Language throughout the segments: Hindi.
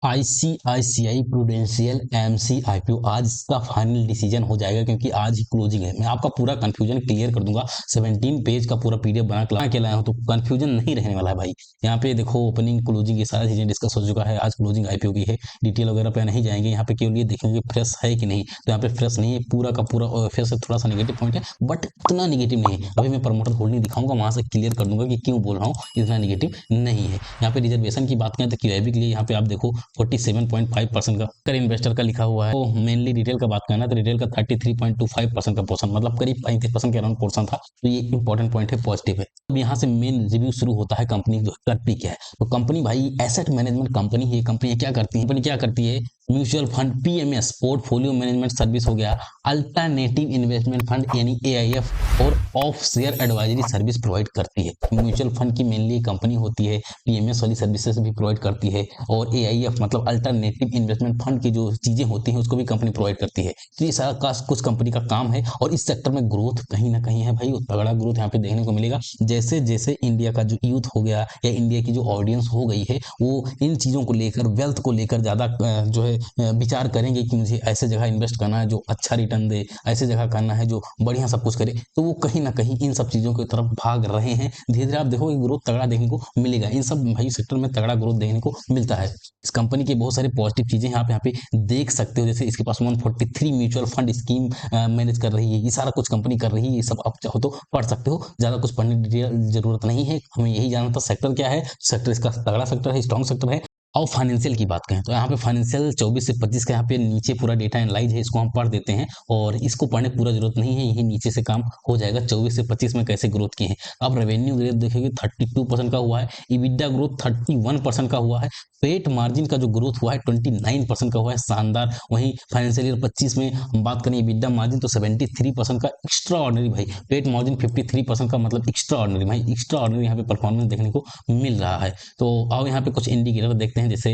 आईसीआईसीआई प्रूडेंशियल एमसी आईपीओ आज इसका फाइनल डिसीजन हो जाएगा क्योंकि आज ही क्लोजिंग है। मैं आपका पूरा कंफ्यूजन क्लियर कर दूंगा। 17 पेज का पूरा पीडीएफ बना के लाया हूं तो कंफ्यूजन नहीं रहने वाला है भाई। यहाँ पे देखो ओपनिंग क्लोजिंग ये सारा चीजें डिस्कस हो चुका है। आज क्लोजिंग आईपीओ की है। डिटेल वगैरह पे नहीं जाएंगे। यहाँ पे केवल ये देखेंगे फ्रेश है कि नहीं, तो यहाँ पे फ्रेश नहीं है। पूरा का पूरा फ्रेश है, थोड़ा सा नेगेटिव पॉइंट है बट इतना नेगेटिव नहीं है। अभी मैं प्रमोटर होल्डिंग दिखाऊंगा, वहां से क्लियर कर दूंगा कि क्यों बोल रहा हूँ इतना नेगेटिव नहीं है। यहाँ पे रिजर्वेशन की बात करें तो क्यूआईबी के लिए यहाँ पे आप देखो 47.5% का कर इन्वेस्टर का लिखा हुआ है। तो मेनली रिटेल का बात करना तो रिटेल का 33.25% का पोर्शन, मतलब करीब 35% के अराउंड पोर्शन था। तो ये इंपॉर्टेंट पॉइंट है, पॉजिटिव है। अब यहाँ से मेन रिव्यू शुरू होता है कंपनी जो करती क्या है। तो कंपनी भाई एसेट मैनेजमेंट कंपनी है। कंपनी क्या करती है? कंपनी क्या करती है? Mutual fund PMS portfolio management service हो गया, अल्टरनेटिव इन्वेस्टमेंट फंड यानी एआईएफ और of share advisory service provide करती है। म्यूचुअल फंड की मेनली कंपनी होती है, पीएमएस वाली सर्विसेज भी प्रोवाइड करती है और एआईएफ मतलब अल्टरनेटिव इन्वेस्टमेंट फंड की जो चीजें होती हैं उसको भी कंपनी प्रोवाइड करती है। तो ये सारा कुछ कंपनी का काम है और इस सेक्टर में ग्रोथ कहीं ना कहीं है भाई, तगड़ा ग्रोथ यहाँ पे देखने को मिलेगा। जैसे जैसे इंडिया का जो यूथ हो गया या इंडिया की जो ऑडियंस हो गई है वो इन चीजों को लेकर, वेल्थ को लेकर ज्यादा जो है विचार करेंगे कि मुझे ऐसे जगह इन्वेस्ट करना है जो अच्छा रिटर्न दे, ऐसे जगह करना है जो बढ़िया सब कुछ करे, तो वो कहीं ना कहीं इन सब चीजों की तरफ भाग रहे हैं। धीरे धीरे आप देखो ग्रोथ तगड़ा देखने को मिलेगा। इन सब भाई सेक्टर में तगड़ा ग्रोथ देखने को मिलता है। इस कंपनी की बहुत सारी पॉजिटिव चीजें यहाँ पे देख सकते हो। जैसे इसके पास 143 म्यूचुअल फंड स्कीम मैनेज कर रही है। ये सारा कुछ कंपनी कर रही है। ये सब आप चाहो तो पढ़ सकते हो, ज्यादा कुछ पढ़ने की जरूरत नहीं है। हमें यही जानना था सेक्टर क्या है। सेक्टर इसका तगड़ा सेक्टर है, स्ट्रॉन्ग सेक्टर है। और फाइनेंशियल की बात करें तो यहाँ पे फाइनेंशियल 24 से 25 का यहाँ पे नीचे पूरा डेटा एनालाइज है, इसको हम पढ़ देते हैं और इसको पढ़ने की पूरा जरूरत नहीं है, यही नीचे से काम हो जाएगा। 24 से 25 में कैसे ग्रोथ की है। अब रेवेन्यू ग्रोथ देखेंगे 32% का हुआ है, इबिडा ग्रोथ 31% का हुआ है, पेट मार्जिन का जो ग्रोथ हुआ है 29% का हुआ है, शानदार। वहीं फाइनेंशियल ईयर 25 में हम बात करें इबिडा मार्जिन तो 73% का एक्स्ट्रा ऑर्डनरी भाई, पेट मार्जिन 53% का मतलब एक्स्ट्रा ऑर्डनरी भाई, एक्स्ट्रा ऑर्डनरी यहाँ पे परफॉर्मेंस देखने को मिल रहा है। तो आओ यहाँ पे कुछ इंडिकेटर देखते हैं। जैसे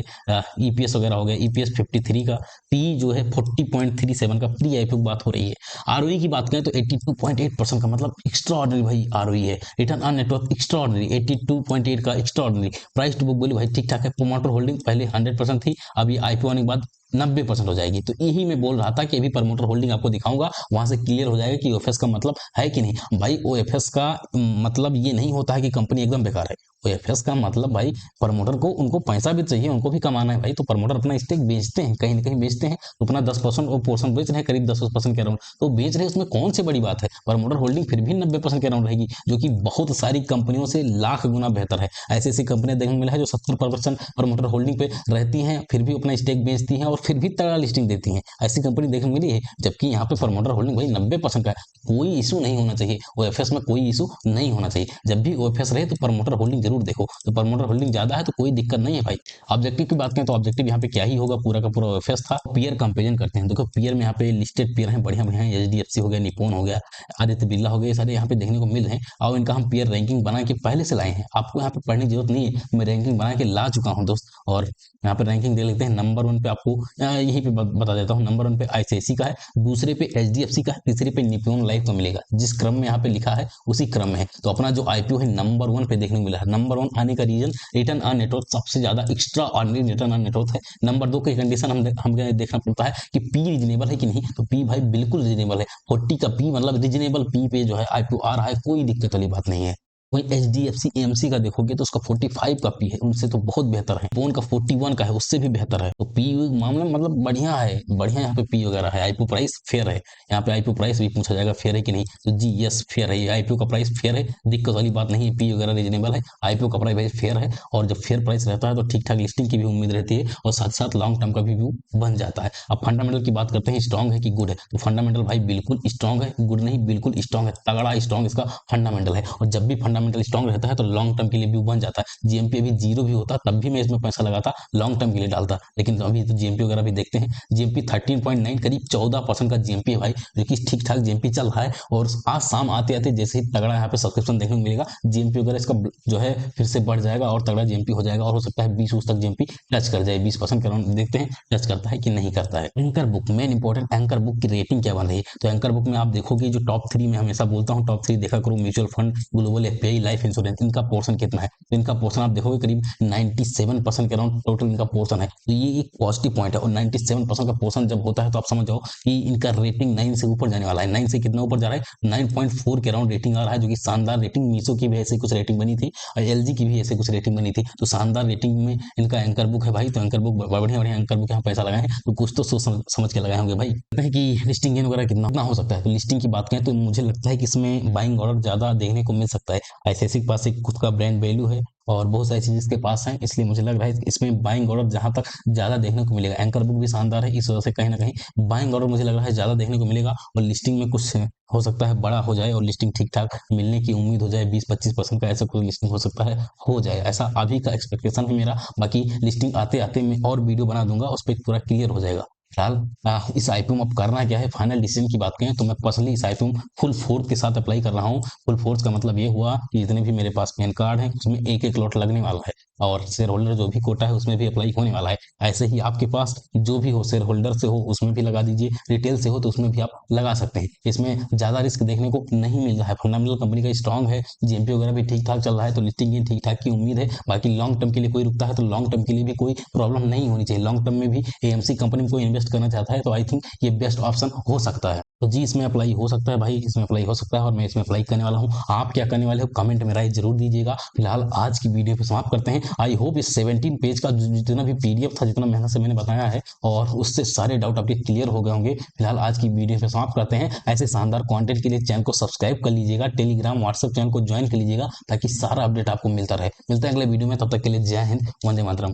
ईपीएस वगैरह हो गया, ईपीएस 53 का, पी जो है 40.37 का, प्री आईपीओ की बात हो रही है। आरओई की बात करें तो 82.8% का मतलब एक्स्ट्रा ऑर्डनरी भाई आरओई है। Return on network extraordinary 82.8 का extraordinary. Price to book value भाई ठीक ठाक है। प्रोमोटर होल्डिंग पहले 100% थी, अभी आईपीओ आने के बाद 90% हो जाएगी। तो यही मैं बोल रहा था कि अभी प्रमोटर होल्डिंग आपको दिखाऊंगा, वहां से क्लियर हो जाएगा कि ओएफएस का मतलब है कि नहीं। भाई ओएफएस का मतलब ये नहीं होता है कि कंपनी एकदम बेकार है। ओएफएस का मतलब भाई प्रमोटर को, उनको पैसा भी चाहिए, उनको भी कमाना है भाई। तो प्रमोटर अपना स्टेक बेचते हैं, कहीं ना कहीं बेचते हैं, तो अपना 10% और पोर्शन बेच रहे हैं, करीब 10% के अराउंड तो बेच रहे हैं। उसमें कौन सी बड़ी बात है। प्रमोटर होल्डिंग फिर भी 90% के अराउंड रहेगी, जो कि बहुत सारी कंपनियों से लाख गुना बेहतर है। ऐसी ऐसी कंपनियां देखने को मिला है जो 70% प्रमोटर होल्डिंग पे रहती हैं, फिर भी अपना स्टेक बेचती हैं और फिर भी तगड़ा लिस्टिंग देती हैं। ऐसी कंपनी देखने को मिली है। जबकि यहाँ पे प्रमोटर होल्डिंग भाई 90% का है। कोई इशू नहीं होना चाहिए, ओएफएस में कोई इशू नहीं होना चाहिए। जब भी ओएफएस रहे तो प्रमोटर होल्डिंग जरूर देखो। तो प्रमोटर होल्डिंग ज्यादा है तो कोई दिक्कत नहीं है भाई। ऑब्जेक्टिव की बात करें तो ऑब्जेक्टिव यहाँ पे क्या ही होगा, पूरा का पूरा ओएफएस था। पीयर कंपेरिजन करते हैं। देखो पीयर में यहाँ पे लिस्टेड पीयर हैं, बढ़िया बढ़िया, एचडीएफसी हो गया, निप्पॉन हो गया, आदित्य बिरला हो गया, ये सारे यहाँ पे देखने को मिल रहे हैं। और इनका हम पीयर रैंकिंग बना के पहले से लाए हैं, आपको यहाँ पे पढ़ने की जरूरत नहीं है। मैं रैंकिंग बना के ला चुका हूँ दोस्त। और यहाँ पे रैंकिंग दे लेते हैं। नंबर 1 पे आपको यहीं पे बता देता हूँ। नंबर 1 पे आईसीआईसी का है, दूसरे पे एचडीएफसी का है, तीसरे पे निप्पॉन लाइफ का मिलेगा। जिस क्रम में यहाँ पे लिखा है उसी क्रम में है। तो अपना जो आईपीओ है नंबर 1 पे देखने को मिला है। नंबर 1 आने का रीजन रिटर्न ऑन नेटवर्क सबसे ज्यादा extra ordinary return on network है। नंबर 2 की कंडीशन हमें देखना पड़ता है कि पी रीजनेबल है कि नहीं। तो पी भाई बिल्कुल रीजनेबल है। 40 का पी मतलब रीजनेबल पी पे जो है आईपीओ आ रहा है, कोई दिक्कत वाली बात नहीं है। वहीं H D F C MC का देखोगे तो उसका 45 का पी है, उनसे तो बहुत बेहतर है। फोन का 41 का है, उससे भी बेहतर है। तो पी मामला मतलब बढ़िया है, बढ़िया यहाँ पे पी वगैरह है। आईपीओ प्राइस फेयर है। यहाँ पे आईपीओ प्राइस भी पूछा जाएगा फेयर है कि नहीं, तो जी यस फेयर है। आईपीओ का प्राइस फेयर है, दिक्कत वाली बात नहीं है। पी वगैरह रीजनेबल है, आईपीओ का प्राइस फेयर है। और जब फेयर प्राइस रहता है तो ठीक ठाक लिस्टिंग की भी उम्मीद रहती है और साथ साथ लॉन्ग टर्म का भी व्यू बन जाता है। अब फंडामेंटल की बात करते हैं, स्ट्रॉन्ग है कि गुड है। तो फंडामेंटल भाई बिल्कुल स्ट्रॉन्ग है, गुड नहीं, बिल्कुल स्ट्रॉन्ग है, तगड़ा स्ट्रॉन्ग इसका फंडामेंटल है। और जब भी फंडामेंटल स्ट्रॉन्ग रहता है तो लॉन्ग टर्म के लिए व्यू बन जाता है। जीएमपी अभी 0 भी होता तब भी मैं इसमें पैसा लगाता, लॉन्ग टर्म के लिए डालता। लेकिन अभी तो जीएमपी वगैरह भी देखते हैं। जीएमपी 13.9 करीब 14% का जीएमपी है भाई, जो कि ठीक ठाक जीएमपी चल रहा है। और आज शाम आते आते जैसे ही तगड़ा यहाँ पे सब्सक्रिप्शन देखने को मिलेगा, जीएमपी वगैरह इसका जो है फिर से बढ़ जाएगा और तगड़ा जीएमपी हो जाएगा। और हो सकता है 20 तक जीएमपी टच कर जाए, 20% के अराउंड। देखते हैं टच करता है कि नहीं करता है। Anchor book main important, anchor book की रेटिंग क्या बन रही है। तो एंकर बुक में आप देखोगे जो टॉप 3 में हमेशा बोलता हूँ, टॉप 3 देखा करो। Mutual fund, global F SBI life insurance, इनका पोर्शन कितना है? तो इनका पोर्शन आप देखोगे करीब 97% के अराउंड टोटल इनका पोर्शन है। तो ये एक पॉजिटिव पॉइंट है, और 97% का पोर्शन जब होता है तो आप समझ जाओ कि इनका रेटिंग 9 से ऊपर जाने वाला है। 9 से कितना ऊपर जा रहा है? 9.4 के अराउंड रेटिंग आ रहा है, जो कि शानदार रेटिंग। मीशो की भी ऐसे कुछ रेटिंग बनी थी और एलजी की भी ऐसे कुछ रेटिंग बनी थी। तो शानदार रेटिंग में इनका एंकर बुक है भाई। तो एंकर बुक, बढ़िया बढ़िया एंकर बुक, यहाँ पैसा लगाए हैं तो कुछ तो सोच समझ के लगाए होंगे भाई। लगता है कि लिस्टिंग गेन वगैरह कितना हो सकता है। तो लिस्टिंग की बात करें तो मुझे लगता है कि इसमें बाइंग ऑर्डर ज्यादा देखने को मिल सकता है। आईसीआईसी के पास एक खुद का ब्रांड वैल्यू है और बहुत सारी चीज़ इसके पास हैं, इसलिए मुझे लग रहा है इसमें बाइंग ऑर्डर जहां तक ज़्यादा देखने को मिलेगा। एंकर बुक भी शानदार है, इस वजह से कहीं ना कहीं बाइंग ऑर्डर मुझे लग रहा है ज़्यादा देखने को मिलेगा। और लिस्टिंग में कुछ हो सकता है बड़ा हो जाए और लिस्टिंग ठीक ठाक मिलने की उम्मीद हो जाए, 20-25% का ऐसा कोई लिस्टिंग हो सकता है, हो जाए ऐसा अभी का एक्सपेक्टेशन है मेरा। बाकी लिस्टिंग आते आते मैं और वीडियो बना दूंगा, उस पर पूरा क्लियर हो जाएगा। फिलहाल इस आईपीओ में अब करना क्या है, फाइनल डिसीजन की बात करें तो मैं पर्सनली इस आईपीओ में फुल फोर्स के साथ अप्लाई कर रहा हूँ। फुल फोर्स का मतलब ये हुआ कि जितने भी मेरे पास पैन कार्ड है उसमें एक एक लॉट लगने वाला है, और शेयर होल्डर जो भी कोटा है उसमें भी अप्लाई होने वाला है। ऐसे ही आपके पास जो भी हो, शेयर होल्डर से हो उसमें भी लगा दीजिए, रिटेल से हो तो उसमें भी आप लगा सकते हैं। इसमें ज्यादा रिस्क देखने को नहीं मिल रहा है, फंडामेंटल कंपनी का स्ट्रांग है, जीएमपी वगैरह भी ठीक ठाक चल रहा है, तो लिस्टिंग की ठीक ठाक की उम्मीद है। बाकी लॉन्ग टर्म के लिए कोई रुकता है तो लॉन्ग टर्म के लिए भी कोई प्रॉब्लम नहीं होनी चाहिए। लॉन्ग टर्म में भी एएमसी कंपनी में कोई इन्वेस्ट करना चाहता है तो आई थिंक ये बेस्ट ऑप्शन हो सकता है। तो जी इसमें अप्लाई हो सकता है भाई, इसमें अप्लाई हो सकता है और मैं इसमें अप्लाई करने वाला हूँ। आप क्या करने वाले हो कमेंट में राय जरूर दीजिएगा। फिलहाल आज की वीडियो को समाप्त करते हैं। आई होप इस 17 पेज का जितना भी पीडीएफ था, जितना मेहनत से मैंने बताया है, और उससे सारे डाउट आपके क्लियर हो गए होंगे। फिलहाल आज की वीडियो पे समाप्त करते हैं। ऐसे शानदार कंटेंट के लिए चैनल को सब्सक्राइब कर लीजिएगा, टेलीग्राम व्हाट्सएप चैनल को ज्वाइन कर लीजिएगा ताकि सारा अपडेट आपको मिलता रहे। मिलते हैं अगले वीडियो में, तब तक के लिए जय हिंद, वंदे मातरम।